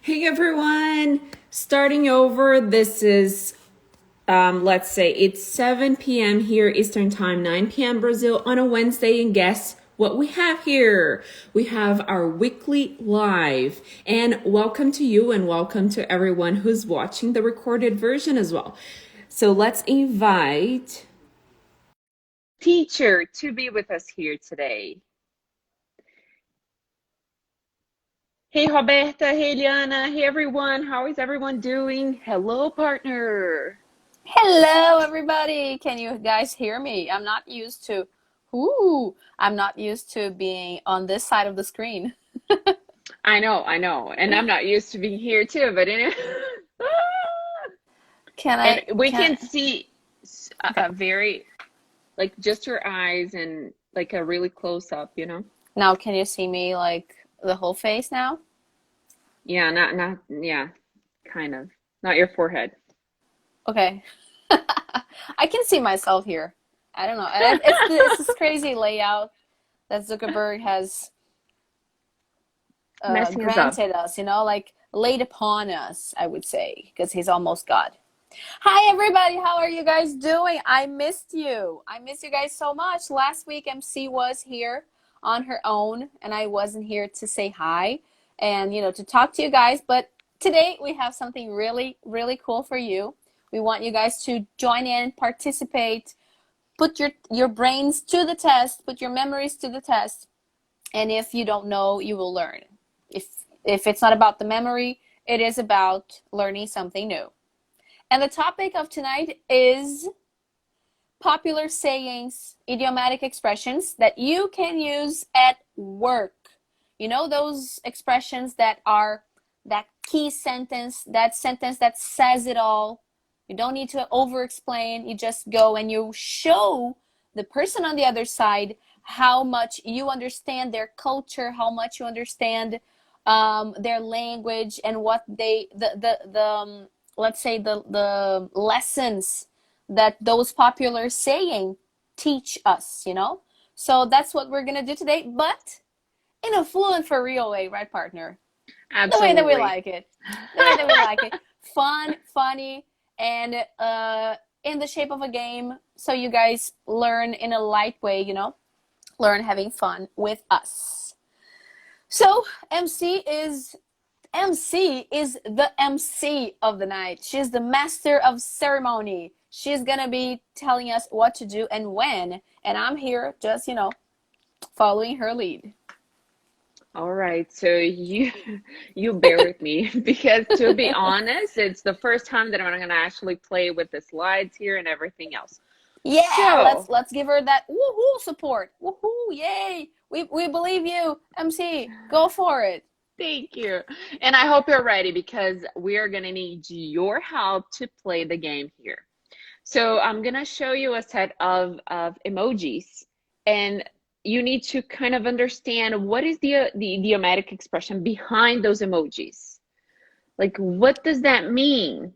Hey everyone, starting over. This is, let's say it's 7 p.m. here Eastern Time, 9 p.m. Brazil on a Wednesday. And guess what we have here? We have our weekly live. And welcome to you and welcome to everyone who's watching the recorded version as well. So let's invite teacher to be with us here today. Hey Roberta, hey Liana, hey everyone, how is everyone doing? Hello partner. Hello, everybody. Can you guys hear me? I'm not used to being on this side of the screen. I know, and I'm not used to being here too, but anyway. Can And I, we can, can see okay. a very, like just your eyes and like a really close up, you know? Now, can you see me like the whole face now? Yeah, yeah, kind of. Not your forehead. Okay. I can see myself here. I don't know. It's this crazy layout that Zuckerberg has Messing us up. granted us, like laid upon us, I would say, because he's almost God. Hi, everybody. How are you guys doing? I missed you. I missed you guys so much. Last week, MC was here on her own, and I wasn't here to say hi and, to talk to you guys. But today, we have something really, really cool for you. We want you guys to join in, participate, put your brains to the test, put your memories to the test. And if you don't know, you will learn. If it's not about the memory, it is about learning something new. And the topic of tonight is popular sayings, idiomatic expressions that you can use at work. You know, those expressions that are that key sentence, that sentence that says it all. You don't need to over explain. You just go and you show the person on the other side how much you understand their culture, how much you understand their language, and what the let's say the lessons that those popular saying teach us. So that's what we're gonna do today, but in a fluent for real way, right, partner? The way that we Absolutely. like it. The way that we like it. Fun, funny, and in the shape of a game, so you guys learn in a light way. Learn having fun with us. So MC is the MC of the night. She's the master of ceremony. She's gonna be telling us what to do and when. And I'm here just, following her lead. All right, so you bear with me because to be honest, it's the first time that I'm gonna actually play with the slides here and everything else. Yeah, let's So, let's give her that woohoo support. Woohoo, yay. We believe you, MC. Go for it. thank you. And I hope you're ready because we are gonna need your help to play the game here. So I'm gonna show you a set of emojis, and you need to kind of understand what is the idiomatic expression behind those emojis. Like, what does that mean?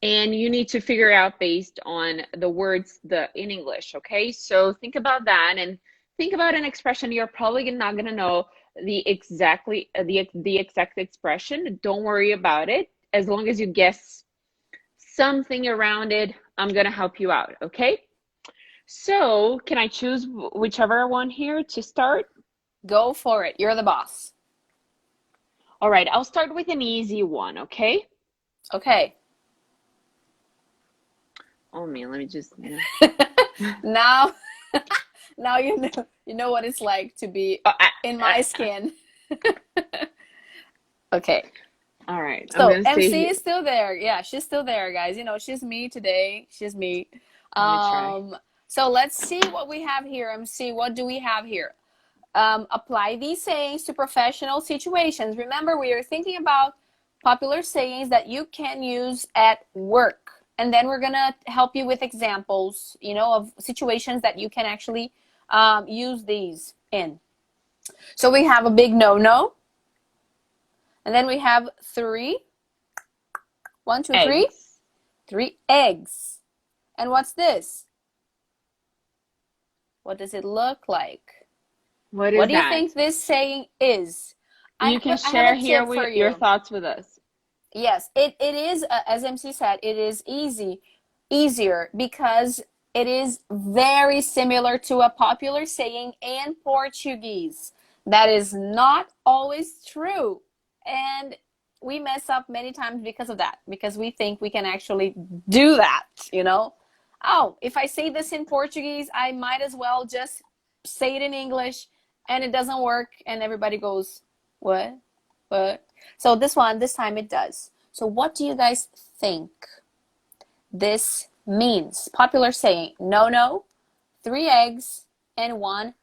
And you need to figure out based on the words in English, okay? So think about that and think about an expression you're probably not gonna know the exact expression. Don't worry about it. As long as you guess something around it, I'm gonna help you out, okay? So can I choose whichever one here to start? Go for it. You're the boss. All right, I'll start with an easy one, okay? Okay. Oh man, let me just, Now now you know what it's like to be Oh, in my skin. Okay. all right, I'm So gonna stay MC here. is still there. Yeah, she's still there, guys. She's me today. She's me. I'm gonna try. So let's see what we have here. MC, what do we have here? Apply these sayings to professional situations. Remember, we are thinking about popular sayings that you can use at work. And then we're gonna help you with examples, of situations that you can actually use these in. So we have a big no-no. And then we have three. One, two, three. Eggs. Three eggs. And what's this? What does it look like? What What is do you that? think this saying is? You can I have a share here tip for with your you. thoughts with us. Yes, it is, as MC said, it is easier because it is very similar to a popular saying in Portuguese. That is not always true. And we mess up many times because of that, because we think we can actually do that, you know? Oh, if I say this in Portuguese, I might as well just say it in English, and it doesn't work, and everybody goes, what? What? So this time it does. So what do you guys think this means? Popular saying, no, no, three eggs and one.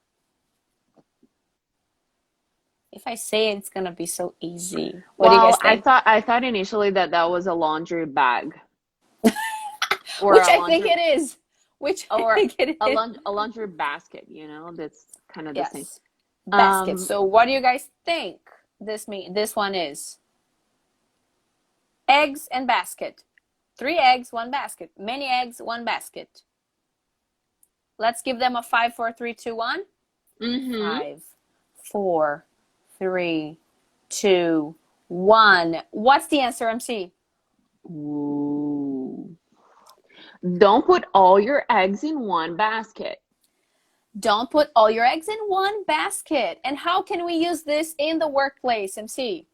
If I say it, it's gonna be so easy. What do you Well, guys think? I thought initially that that was a laundry bag or Which a I think laundry it is. Which I or think it is. a laundry basket, you know, that's kind of the same. Yes. Basket. Um, So what do you guys think this one is? Eggs and basket. Three eggs, one basket. Many eggs, one basket. Let's give them a 5, 4, 3, 2, 1. mm-hmm. 5, 4, 3, 2, 1. What's the answer, MC? Ooh. Don't put all your eggs in one basket. Don't put all your eggs in one basket. And how can we use this in the workplace, MC?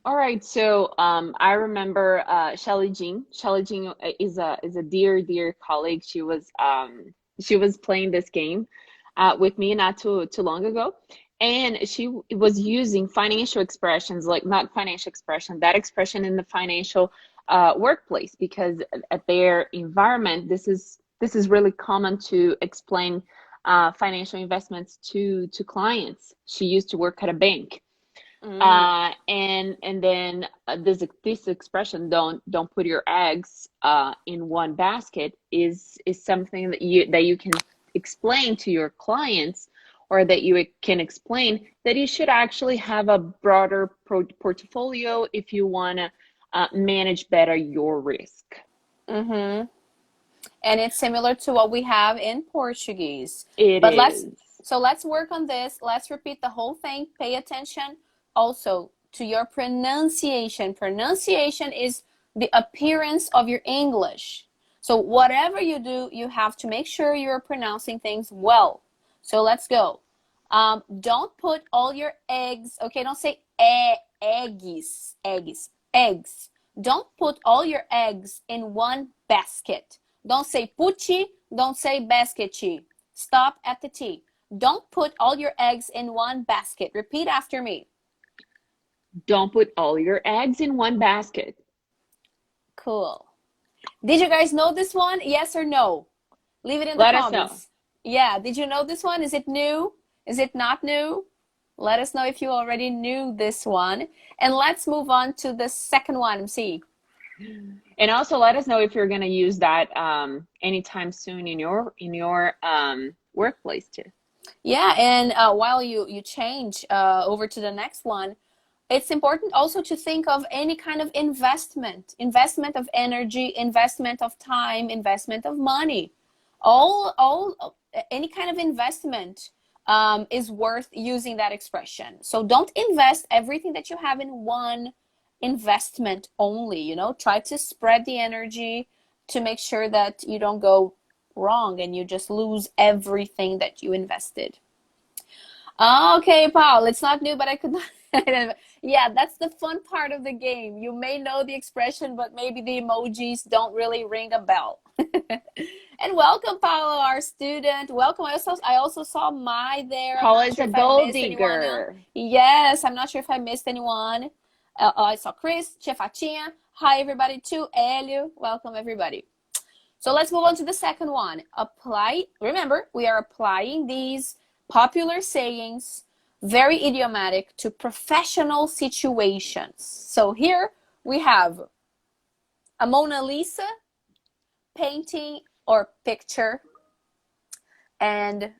All right, so I remember Shelly Jean. Shelly Jean is a dear colleague. She was playing this game with me not too long ago, and she was using financial expressions like not financial expression that expression in the financial workplace because at their environment this is really common to explain financial investments to clients. She used to work at a bank. Mm. And then this expression don't put your eggs in one basket is something that you can explain to your clients or that you can explain that you should actually have a broader portfolio if you want to manage better your risk. Mm-hmm. And it's similar to what we have in Portuguese. It But let's is. so let's work on this. Let's repeat the whole thing. Pay attention also to your pronunciation. Pronunciation is the appearance of your English. So whatever you do, you have to make sure you're pronouncing things well. So let's go. Don't put all your eggs. Okay, don't say eggs. Don't put all your eggs in one basket. Don't say putti, don't say basketi. Stop at the T. Don't put all your eggs in one basket. Repeat after me. Don't put all your eggs in one basket. Cool. Did you guys know this one? Yes or no? Leave it in the Let us know. comments. Yeah, did you know this one? Is it new? Is it not new? Let us know if you already knew this one. And let's move on to the second one. See. And also let us know if you're going to use that anytime soon in your workplace too. Yeah, and while you change over to the next one, it's important also to think of any kind of investment of energy, investment of time, investment of money. All any kind of investment is worth using that expression. So don't invest everything that you have in one investment only. Try to spread the energy to make sure that you don't go wrong and you just lose everything that you invested. Okay, Paul, it's not new, but I could not. Yeah, that's the fun part of the game. You may know the expression, but maybe the emojis don't really ring a bell. And welcome, Paolo, our student. Welcome. I also saw Mai there. I'm Paula not is sure a if I gold missed anyone else. digger. Yes, I'm not sure if I missed anyone. I saw Chris, Tia Fatinha. Hi, everybody, too. Hélio. Welcome, everybody. So let's move on to the second one. Remember, we are applying these popular sayings, very idiomatic, to professional situations. So here we have a Mona Lisa painting or picture and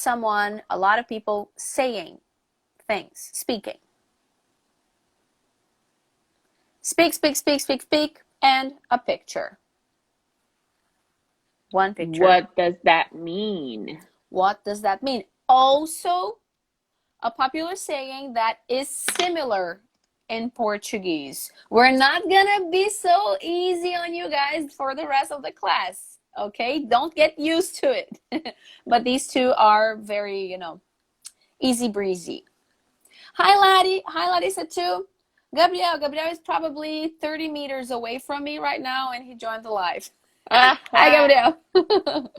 a lot of people saying things, speaking. Speak, and a picture. One picture. What does that mean? What does that mean? Also, a popular saying that is similar in Portuguese. We're not gonna be so easy on you guys for the rest of the class. Okay, don't get used to it. But these two are very, easy breezy. Hi, Laddie. Hi, Laddie said too. Gabriel is probably 30 meters away from me right now, and he joined the live. Hi, Gabriel.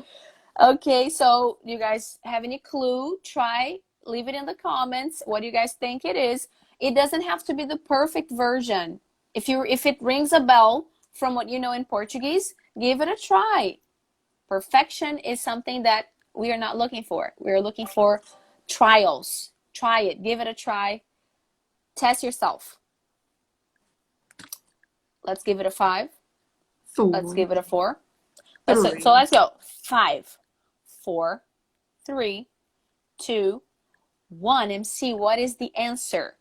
Okay, so you guys have any clue? Try, leave it in the comments. What do you guys think it is? It doesn't have to be the perfect version. If it rings a bell from what you know in Portuguese, give it a try. Perfection is something that we are not looking for. We are looking for trials. Try it. Give it a try. Test yourself. Let's give it a 5. 4. Let's give it a 4. 3. So let's go. 5, 4, 3, 2, 1. MC, what is the answer?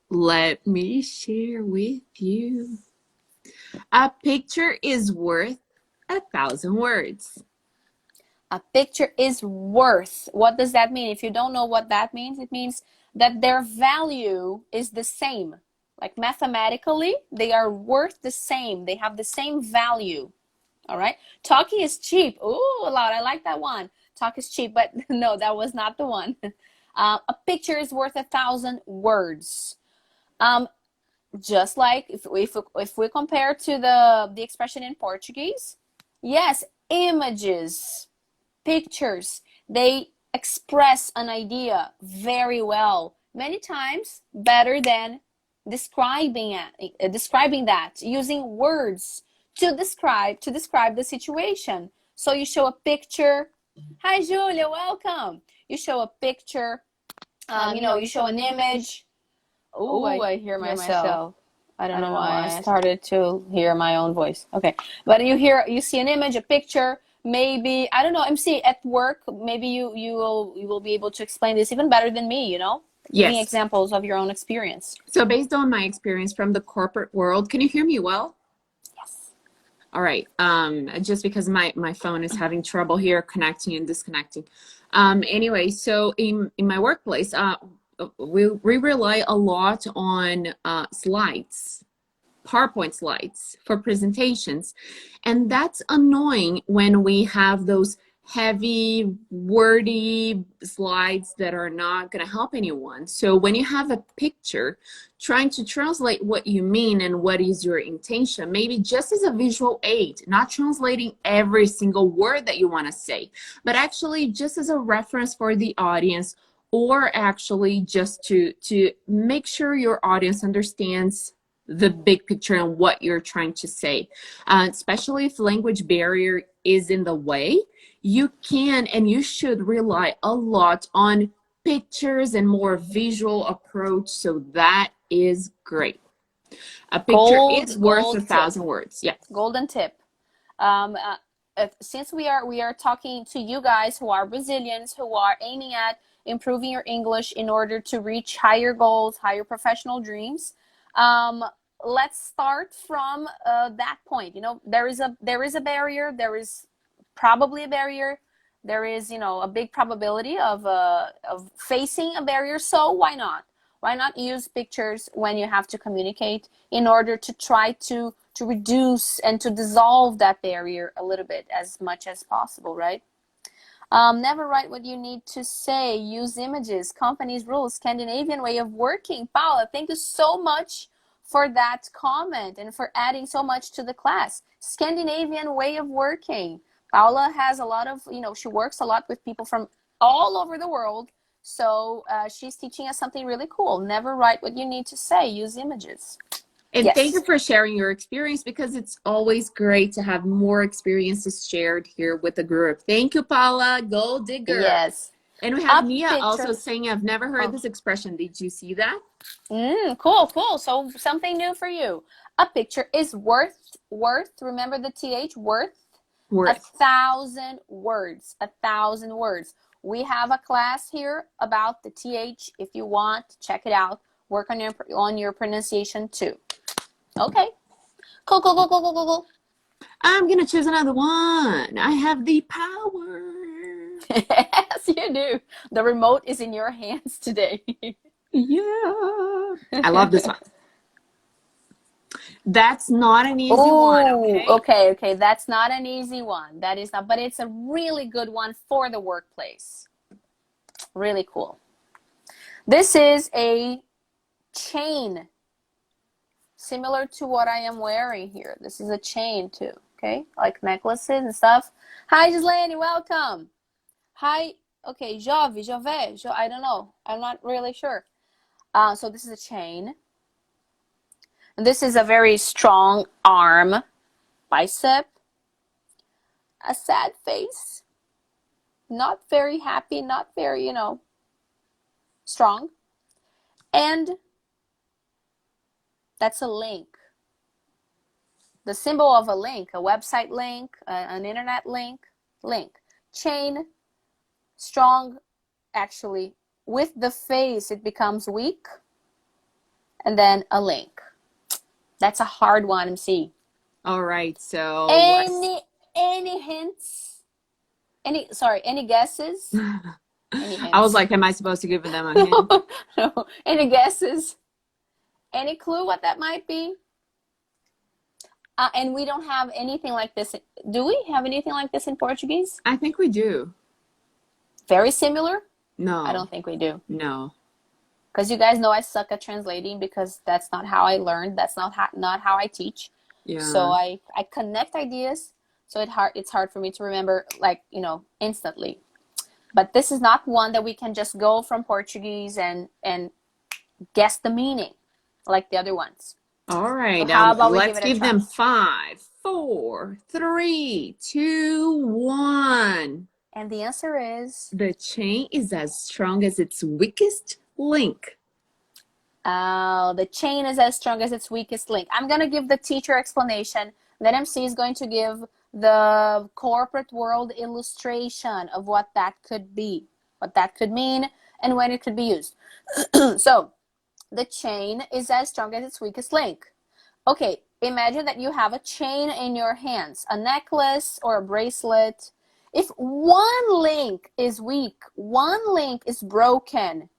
Let me share with you. A picture is worth 1,000 words. A picture is worth. What does that mean? If you don't know what that means, it means that their value is the same. Like mathematically, they are worth the same. They have the same value. All right. Talking is cheap. Ooh, Laura, I like that one. Talk is cheap, but no, that was not the one. A picture is worth 1,000 words. Just like if we compare to the expression in Portuguese, yes, images, pictures, they express an idea very well, many times better than describing that, using words to describe the situation. So you show a picture. Hi, Julia, welcome. You show a picture. You show an image. Oh, I hear myself. I don't know why I started to hear my own voice. Okay, but you see an image, a picture. Maybe, I don't know, MC, at work, maybe you will be able to explain this even better than me, giving Yes. examples of your own experience. So based on my experience from the corporate world, can you hear me well? Yes. All right. Just because my phone is having trouble here connecting and disconnecting. Anyway, so in my workplace, we rely a lot on slides. PowerPoint slides for presentations. And that's annoying when we have those heavy, wordy slides that are not going to help anyone. So when you have a picture, trying to translate what you mean and what is your intention, maybe just as a visual aid, not translating every single word that you want to say, but actually just as a reference for the audience, or actually just to make sure your audience understands the big picture and what you're trying to say. Especially if language barrier is in the way, you can and you should rely a lot on pictures and more visual approach. So that is great. A picture is worth 1,000 words. Yes. Golden tip. Since we are talking to you guys who are Brazilians, who are aiming at improving your English in order to reach higher goals, higher professional dreams, let's start from that point. There is a barrier. There is probably a barrier. There is a big probability of facing a barrier. So why not? Why not use pictures when you have to communicate in order to try to reduce and to dissolve that barrier a little bit as much as possible, right? Never write what you need to say. Use images, companies, rules, Scandinavian way of working. Paula, thank you so much for that comment and for adding so much to the class. Scandinavian way of working. Paula has a lot of, she works a lot with people from all over the world. So she's teaching us something really cool. Never write what you need to say. Use images. And yes. Thank you for sharing your experience, because it's always great to have more experiences shared here with the group. Thank you, Paula. Gold digger. Yes. And we have Nia also saying, I've never heard this expression. Did you see that? Cool. So something new for you. A picture is worth, remember the TH, worth 1,000 words. 1,000 words. We have a class here about the TH. If you want, check it out. Work on your pronunciation too. Okay. Cool. I'm going to choose another one. I have the power. Yes, you do. The remote is in your hands today. Yeah. I love this one. That's not an easy one, Oh, okay? okay, okay. That's not an easy one. That is not, but it's a really good one for the workplace. Really cool. This is a chain, similar to what I am wearing here. This is a chain too, okay? Like necklaces and stuff. Hi, Gislaine, welcome. Hi, okay, I don't know. I'm not really sure. So this is a chain. And this is a very strong arm, bicep, a sad face, not very happy, not very, strong. And that's a link. The symbol of a link, a website link, an internet link, link. Chain, strong, actually. With the face, it becomes weak. And then a link. That's a hard one, MC. All right, so what's Any hints? Any guesses? Any I was hints? like, am I supposed to give them a hint? No, no. Any guesses? Any clue what that might be? And we don't have anything like this. Do we have anything like this in Portuguese? I think we do. Very similar? I No, don't think we do. no. Because you guys know I suck at translating because that's not how I learned. That's not how I teach. So Yeah. I connect ideas. So it's hard for me to remember, like, instantly. But this is not one that we can just go from Portuguese and guess the meaning like the other ones. All So right. how about we give Let's it a give try? them 5, 4, 3, 2, 1. And the answer is, The chain is as strong as its weakest link. the chain is as strong as its weakest link. I'm going to give the teacher explanation. Then MC is going to give the corporate world illustration of what that could be, what that could mean, and when it could be used. So, the chain is as strong as its weakest link. Okay, imagine that you have a chain in your hands, a necklace or a bracelet. If one link is weak, one link is broken,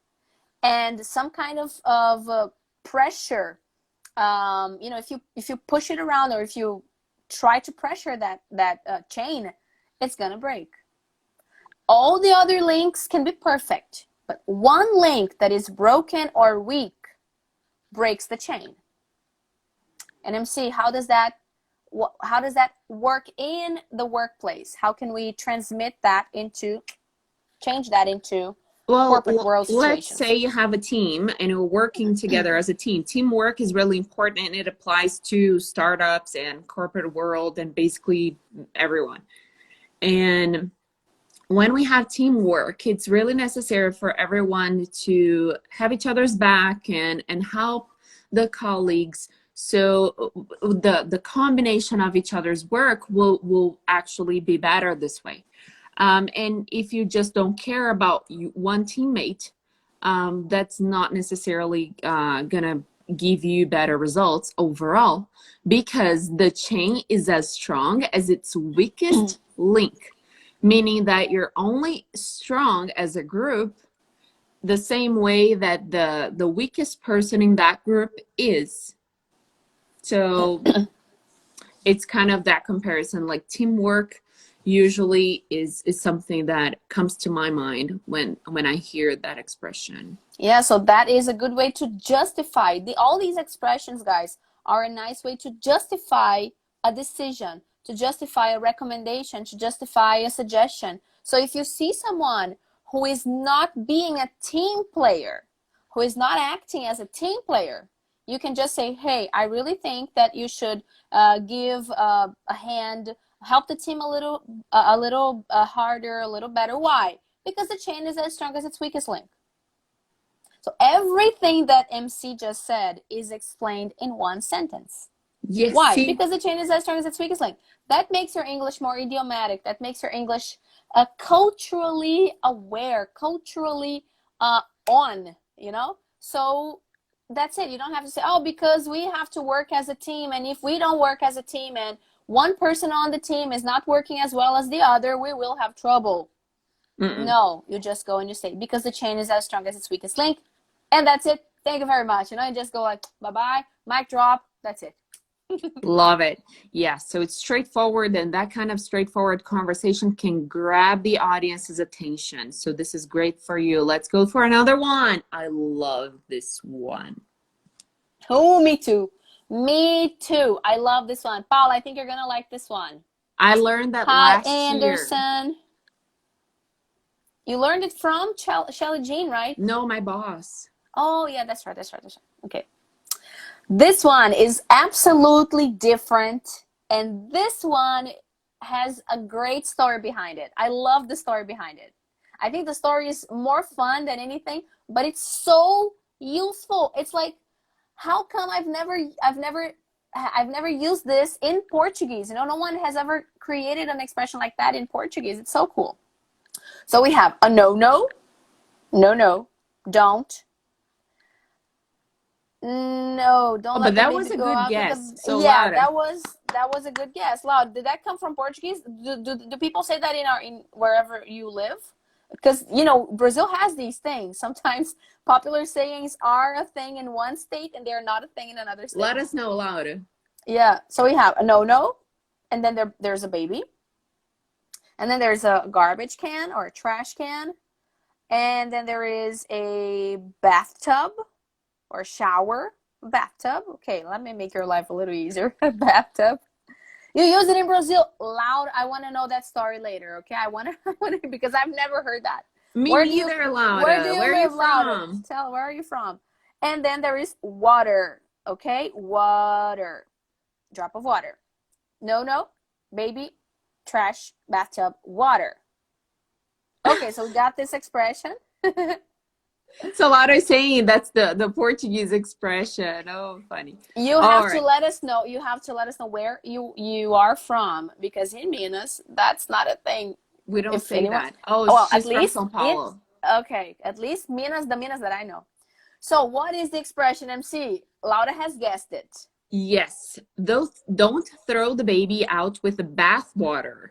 and some kind of pressure, if you push it around or if you try to pressure that chain, it's gonna break. All the other links can be perfect, but one link that is broken or weak breaks the chain. And MC, how does that work in the workplace? How can we change that into corporate Well, world let's situations? say you have a team and you're working together as a team. Teamwork is really important and it applies to startups and corporate world and basically everyone. And when we have teamwork, it's really necessary for everyone to have each other's back and help the colleagues. So the combination of each other's work will actually be better this way. And if you just don't care about one teammate, that's not necessarily gonna give you better results overall because the chain is as strong as its weakest link, meaning that you're only strong as a group the same way that the weakest person in that group is. So it's kind of that comparison, like teamwork usually is something that comes to my mind when I hear that expression. Yeah, so that is a good way to justify all these expressions, guys, are a nice way to justify a decision, to justify a recommendation, to justify a suggestion. So if you see someone who is not being a team player, who is not acting as a team player, you can just say, hey, I really think that you should give a hand, help the team a little harder, a little better. Why? Because the chain is as strong as its weakest link. So everything that MC just said is explained in one sentence. Yes, Why? see, Because the chain is as strong as its weakest link. That makes your English more idiomatic. That makes your English culturally aware, culturally on. So that's it. You don't have to say, oh, because we have to work as a team. And if we don't work as a team and one person on the team is not working as well as the other, we will have trouble. mm-mm. No, you just go and you say, because the chain is as strong as its weakest link. And that's it. Thank you very much. You just go like, bye-bye, mic drop. That's it. Love it. Yeah, so it's straightforward, and that kind of straightforward conversation can grab the audience's attention. So this is great for you. Let's go for another one. I love this one. Oh, me too. Me too. I love this one. Paul, I think you're gonna like this one. I learned that Hi, last year. Anderson. You learned it from Shelly Jean, right? No, my boss. Oh, yeah, that's right. That's right. That's right. Okay. This one is absolutely different, and this one has a great story behind it. I love the story behind it. I think the story is more fun than anything, but it's so useful. It's like, how come I've never used this in Portuguese? You know, no one has ever created an expression like that in Portuguese. It's so cool. So we have a no, no, no, no, don't. No, don't Oh, let but the that was baby a go good out with guess. the. So Yeah, Laura, that was a good guess. Loud. Did that come from Portuguese? Do people say that in wherever you live? Because you know Brazil has these things. Sometimes popular sayings are a thing in one state and they're not a thing in another let state. us know, Laura. Yeah. So we have a no no, and then there's a baby, and then there's a garbage can or a trash can, and then there is a bathtub or shower. Bathtub. Okay, let me make your life a little easier. Bathtub. You use it in Brazil. Loud. I want to know that story later. Okay, I want to because I've never heard that. Me Where do you neither, where do Laura. you Where are you live, Louder? from? Tell where are you from? And then there is water. Okay, water. Drop of water. No, no, baby, trash, bathtub, water. Okay, so we got this expression. So Laura is saying that's the Portuguese expression. Oh, funny. You All have to right. let us know. You have to let us know where you are from because in Minas, that's not a thing. We don't If say anyone, that. Oh, well, at she's from least São in Paulo. okay, at least Minas, the Minas that I know. So, what is the expression, MC? Laura has guessed it. Yes. Those don't throw the baby out with the bathwater.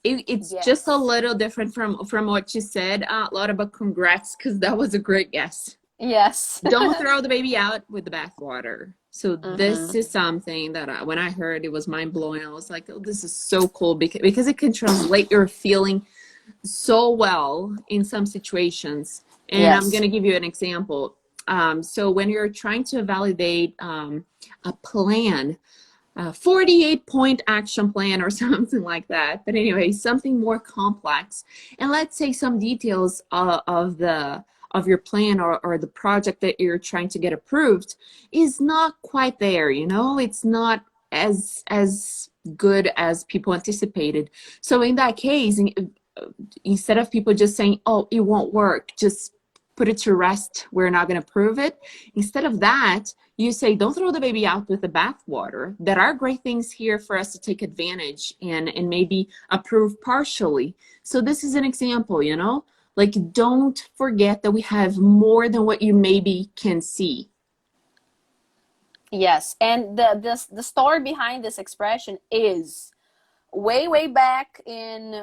It's just a Yes. little different from what you said, Laura, but congrats, because that was a great guess. Yes. Don't throw the baby out with the bathwater. So Mm-hmm. this is something that when I heard, it was mind blowing. I was like, oh, this is so cool because it can translate your feeling so well in some situations. And I'm going Yes. to give you an example. So when you're trying to validate a plan, a 48-point action plan or something like that. But anyway, something more complex. And let's say some details of your plan or the project that you're trying to get approved is not quite there, you know, it's not as good as people anticipated. So in that case, instead of people just saying, oh, it won't work, just put it to rest, we're not going to prove it. Instead of that, you say, don't throw the baby out with the bathwater. There are great things here for us to take advantage and maybe approve partially. So this is an example, you know, like don't forget that we have more than what you maybe can see. Yes. And the story behind this expression is way back in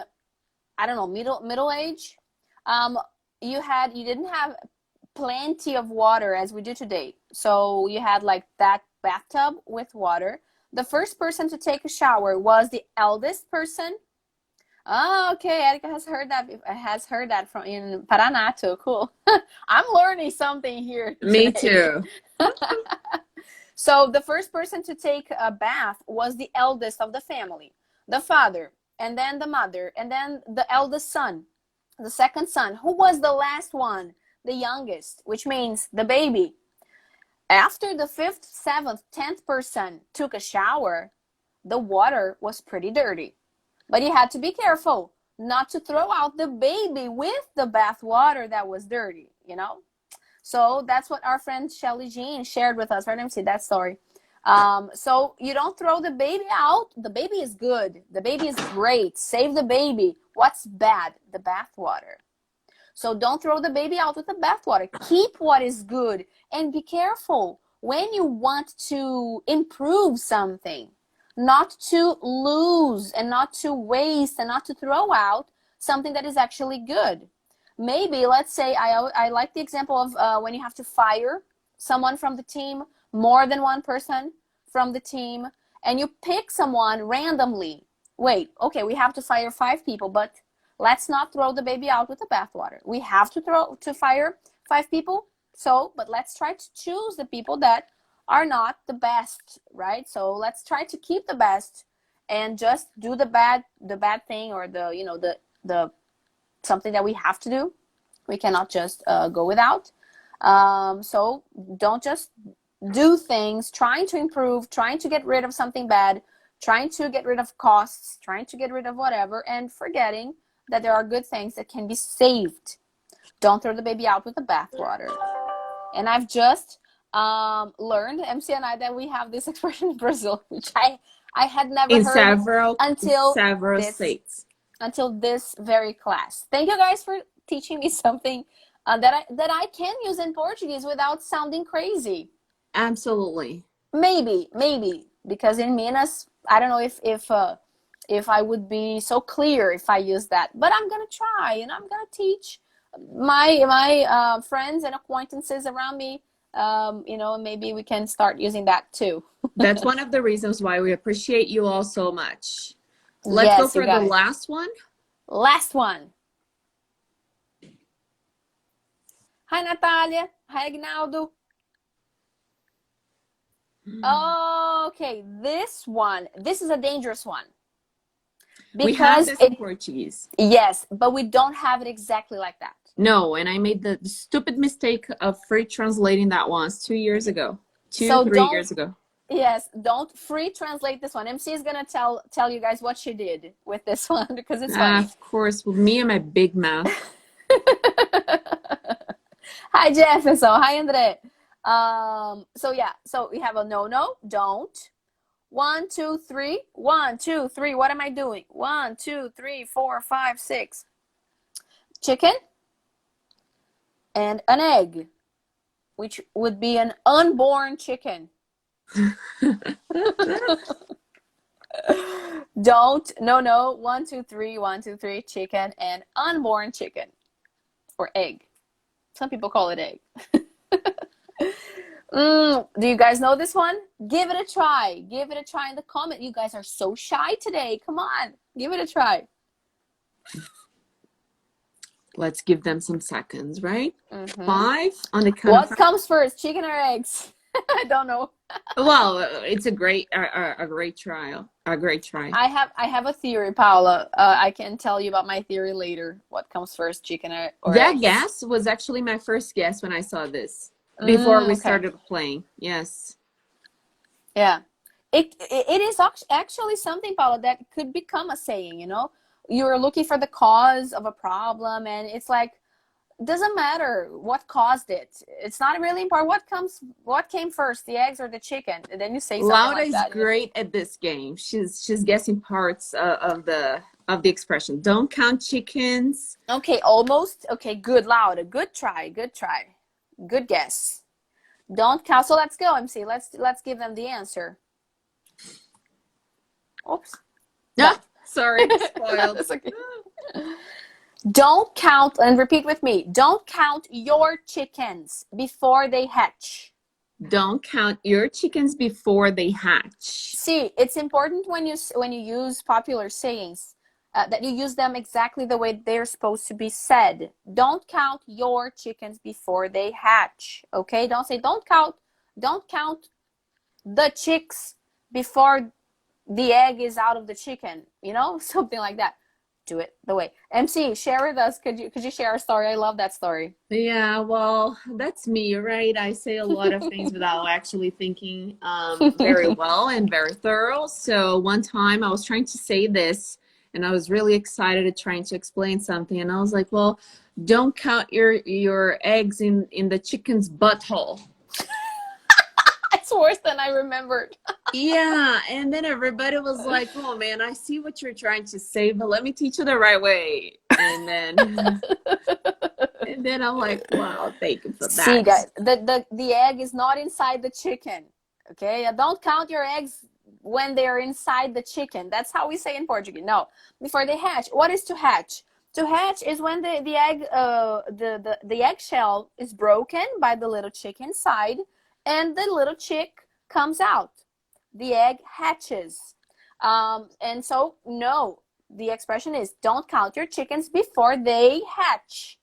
I don't know middle age. Um, you didn't have plenty of water as we do today. So you had like that bathtub with water. The first person to take a shower was the eldest person. Oh, okay. Erica has heard that from in Paraná too. Cool. I'm learning something here Me today. too. So the first person to take a bath was the eldest of the family, the father, and then the mother, and then the eldest son, the second son. Who was the last one? The youngest, which means the baby. After the fifth, seventh, 10th person took a shower, the water was pretty dirty. But you had to be careful not to throw out the baby with the bath water that was dirty, you know? So that's what our friend Shelly Jean shared with us. Her name said that story. So you don't throw the baby out. The baby is good. The baby is great. Save the baby. What's bad? The bath water. So don't throw the baby out with the bathwater. Keep what is good and be careful when you want to improve something, not to lose and not to waste and not to throw out something that is actually good. Maybe, let's say, I like the example of when you have to fire someone from the team, more than one person from the team. and you pick someone randomly. Wait, okay, we have to fire 5 people, but let's not throw the baby out with the bathwater. We have to fire 5 people. So, but let's try to choose the people that are not the best, right? So let's try to keep the best and just do the bad thing, or the something that we have to do. We cannot just go without. So don't just do things trying to improve, trying to get rid of something bad, trying to get rid of costs, trying to get rid of whatever, and forgetting that there are good things that can be saved. Don't throw the baby out with the bathwater. And I've just learned, MC and I, that we have this expression in Brazil, which I had never In heard several this states. until this very class. Thank you guys for teaching me something that I can use in Portuguese without sounding crazy. Absolutely. Maybe because in Minas, I don't know if I would be so clear if I use that, but I'm gonna try, and I'm gonna teach my friends and acquaintances around me. Maybe we can start using that too. That's one of the reasons why we appreciate you all so much. Let's go Yes, you for the guys. last one. Last one. Hi, Natalia. Hi, Agnaldo. Okay, this is a dangerous one. We have Because this in Portuguese. yes, but we don't have it exactly like that. No, and I made the stupid mistake of free translating that once 2 years ago. So 3 years ago. Yes, don't free translate this one. MC is gonna tell you guys what she did with this one because it's funny. Of course, with me and my big mouth. Hi, Jefferson. Hi, Andre. So we have a no, don't. 1, 2, 3. 1, 2, 3. What am I doing? 1, 2, 3, 4, 5, 6. Chicken and an egg, which would be an unborn chicken. Don't, no. 1, 2, 3. 1, 2, 3. Chicken and unborn chicken, or egg. Some people call it egg. Do you guys know this one? Give it a try. Give it a try in the comment. You guys are so shy today. Come on, give it a try. Let's give them some seconds, right? 5 on the count. What comes first, chicken or eggs? I don't know. Well, it's a great trial. A great try. I have a theory, Paula. I can tell you about my theory later. What comes first, chicken or that eggs? guess was actually my first guess when I saw this before we started playing. Yes. Yeah. It is actually something, Paula, that could become a saying. You're looking for the cause of a problem, and it's like, doesn't matter what caused it. It's not really important. What came first, the eggs or the chicken? And then you say something Laura like that. is great at this game. She's guessing parts of the expression. Don't count chickens. Okay, almost. Okay, good, Laura. Good try. Good guess. Don't count. So let's go, MC. Let's give them the answer. Oops. No, sorry, spoiled. That's okay. Don't count, and repeat with me. Don't count your chickens before they hatch. Don't count your chickens before they hatch. See, it's important when you use popular sayings that you use them exactly the way they're supposed to be said. Don't count your chickens before they hatch. Okay? Don't say don't count the chicks before the egg is out of the chicken. Something like that. Do it the way. MC, share with us. Could you share a story? I love that story. Yeah, well, that's me, right? I say a lot of things without actually thinking very well and very thorough. So one time I was trying to say this, and I was really excited at trying to explain something, and I was like, well, don't count your eggs in the chicken's butthole. It's worse than I remembered. Yeah, and then everybody was like, oh man, I see what you're trying to say, but let me teach you the right way. And then I'm like, wow, thank you for that. See, guys, the egg is not inside the chicken. Okay? Don't count your eggs when they're inside the chicken. That's how we say in Portuguese. No, before they hatch. What is to hatch? To hatch is when the egg the eggshell is broken by the little chick inside, and the little chick comes out. the egg hatches. And so, no, the expression is don't count your chickens before they hatch.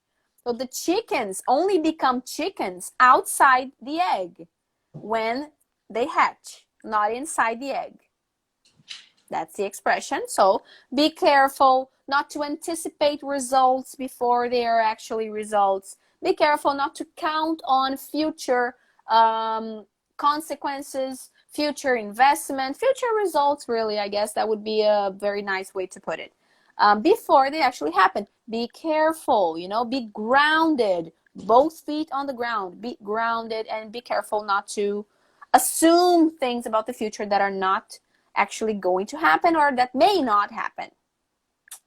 So the chickens only become chickens outside the egg when they hatch, not inside the egg. That's the expression. So be careful not to anticipate results before they are actually results. Be careful not to count on future consequences, future investment, future results, really. I guess that would be a very nice way to put it. Before they actually happen. Be careful, be grounded, both feet on the ground. Be grounded and be careful not to assume things about the future that are not actually going to happen or that may not happen.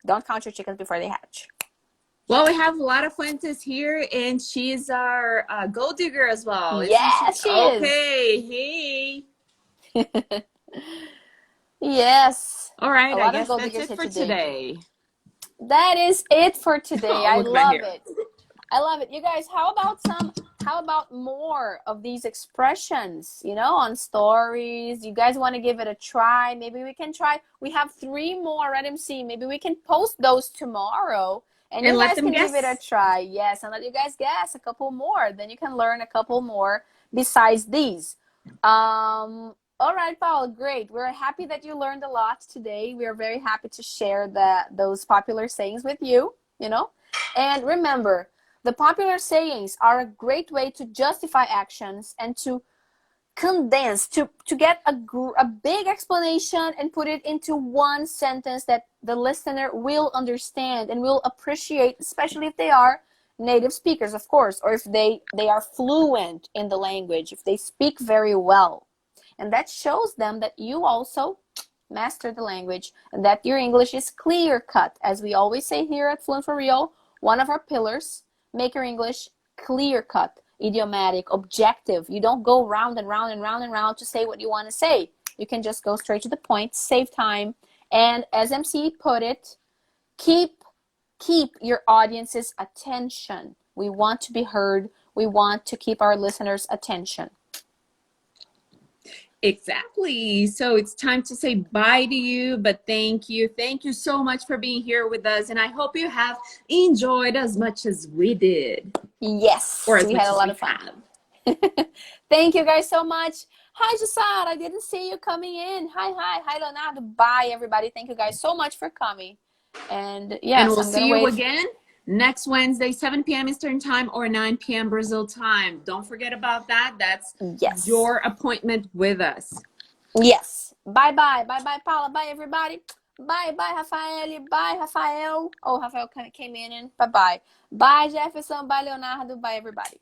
Don't count your chickens before they hatch. Well, we have a lot of Fuentes here, and she's our gold digger as well. Isn't she? Yes, she Okay, hey. Yes. All right, A I lot of guess gold that's diggers it here for today. today. That is it for today. Oh, I look at my love hair. it. I love it. You guys, how about more of these expressions, on stories? You guys want to give it a try? Maybe we can try. We have 3 more at MC. Maybe we can post those tomorrow and And you let guys them can give it a guess. try. Yes, and let you guys guess a couple more. Then you can learn a couple more besides these. All right, Paul, great. We're happy that you learned a lot today. We are very happy to share those popular sayings with you, And remember, the popular sayings are a great way to justify actions and to condense, to get a big explanation and put it into one sentence that the listener will understand and will appreciate, especially if they are native speakers, of course, or if they are fluent in the language, if they speak very well. And that shows them that you also master the language and that your English is clear cut. As we always say here at Fluent for Real, one of our pillars, make your English clear cut, idiomatic, objective. You don't go round and round and round and round to say what you want to say. You can just go straight to the point, save time. And as MC put it, keep your audience's attention. We want to be heard. We want to keep our listeners' attention. Exactly. So it's time to say bye to you, but thank you. Thank you so much for being here with us. And I hope you have enjoyed as much as we did. Yes, Or as we had much a as lot we of fun. have. Thank you guys so much. Hi, Jasad. I didn't see you coming in. Hi, Leonardo. Bye, everybody. Thank you guys so much for coming. And yes, And we'll I'm going see to you wait. again next Wednesday, 7 p.m. Eastern Time or 9 p.m. Brazil time. Don't forget about that. That's Yes. your appointment with us. Yes. Bye-bye. Bye-bye, Paula. Bye, everybody. Bye-bye, Rafael. Bye, Rafael. Oh, Rafael came in. Bye-bye. Bye, Jefferson. Bye, Leonardo. Bye, everybody.